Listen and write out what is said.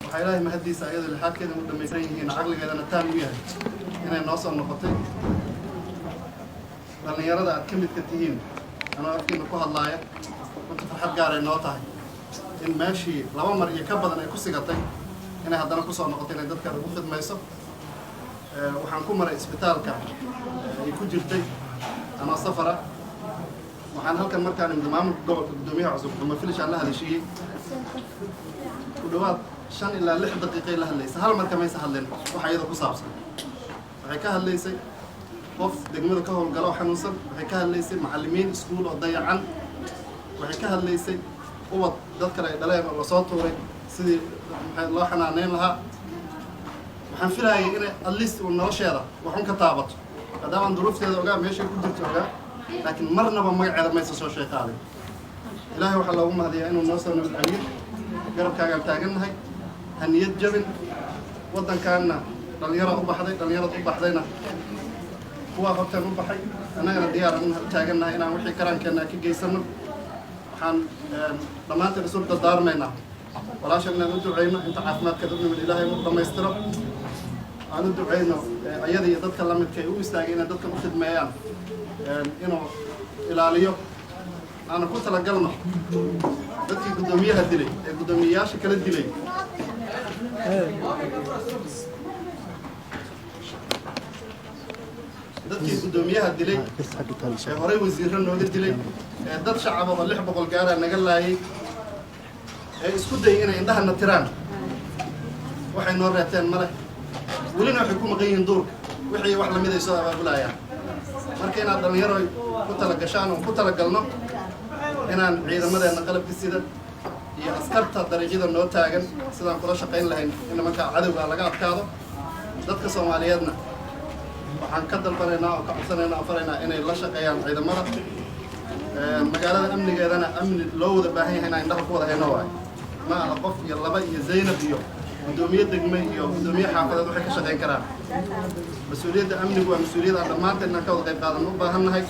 waxaa ilaahay mahadiisa ayadoo lixaadkeeda u dhamaysan yihiin caqligeedana taam u yahay inay noo soo noqotay dhallinyarada aad ka midka tihiin anoo afkiina ku hadlaaya runta farxad gaaray noo tahay in meeshii 2 mar iyo ka badan ay ku sigatay inay haddana ku soo noqotay inay dadka ugu khidmayso waxaan ku maray isbitaalka ay ku jirtay ama safara waxaan halkan markaan imid maamulka gobolka gudoomiyaha cusub Cumar Filish aan la hadashiyay ku dhawaad 5 ilaa 6 daqiiqo la hadlaysay hal mar kama aysan hadleen waxa iyada ku saabsan waxay ka hadlaysay qof degmada ka howlgalo xanuunsan waxay ka hadlaysay macallimiin iskuul oo dayacan waxay ka hadlaysay ubad dad kale ay dhaleen oo la soo tuuray sidii loo xanaaneyn lahaa waxaan filayay inay at least uu nolosheeda waxun ka taabato maadaama duruufteeda ogaa meeshay ku jirto ogaa laakiin marnaba magaceeda maysa soo sheekaaday ilaahay waxaa loogu mahadiyaa inuu noo soo nabad celiyo garabkaagaan taagannahay haniyad jabin waddankaanna dhalinyarad u baxdayna kuwaa horteen u baxay annagana diyaaran u taagannahay inaan wixii karaankeenna ka geysano waxaan dhammaanteen isu dardaarmaynaa walaashan inaan u ducayno inta caafimaadkeeda u nimid ilaahay u dhammaystiro aan u ducayno ayada iyo dadka la midka ay u istaagay inay dadkan u khidmeeyaan inuu ilaaliyo aana ku talagalno dadkii guddoomiyaha dilay ee guddoomiyayaasha kala dilay dadkii guddoomiyaha dilay ee horey wasiirro nooga dilay ee dad shacab oo 600 gaara naga laayay ee isku dayay inay indhahana tiraan waxay noo reeteen male welina waxay ku maqan yihiin duurka wixii wax lamid ay soo abaabulayaan marka inaad dhalinyaro ku talagashaan oo ku talagalno inaan ciidamadeena qalabka sida iyo askarta dariiqyada noo taagan sidaan kula shaqayn lahayn in nimanka cadowga laga adkaado dadka Soomaaliyeedna waxaan ka dalbanaynaa oo ka codsanaynaa afaraynaa inay la shaqeeyaan ciidamada magaalada amnigeedana amni loo wada baahan yahay inaan indhaha ku wada hayno waay ma aha qof iyo laba iyo Zaynab iyo gudoomiye degme iyo gudoomiye xaafadeed waxay ka shaqayn karaan mas'uuliyadda amnigu waa mas'uuliyad aan dhammaanteen ka wada qayb qaadan u baahannahay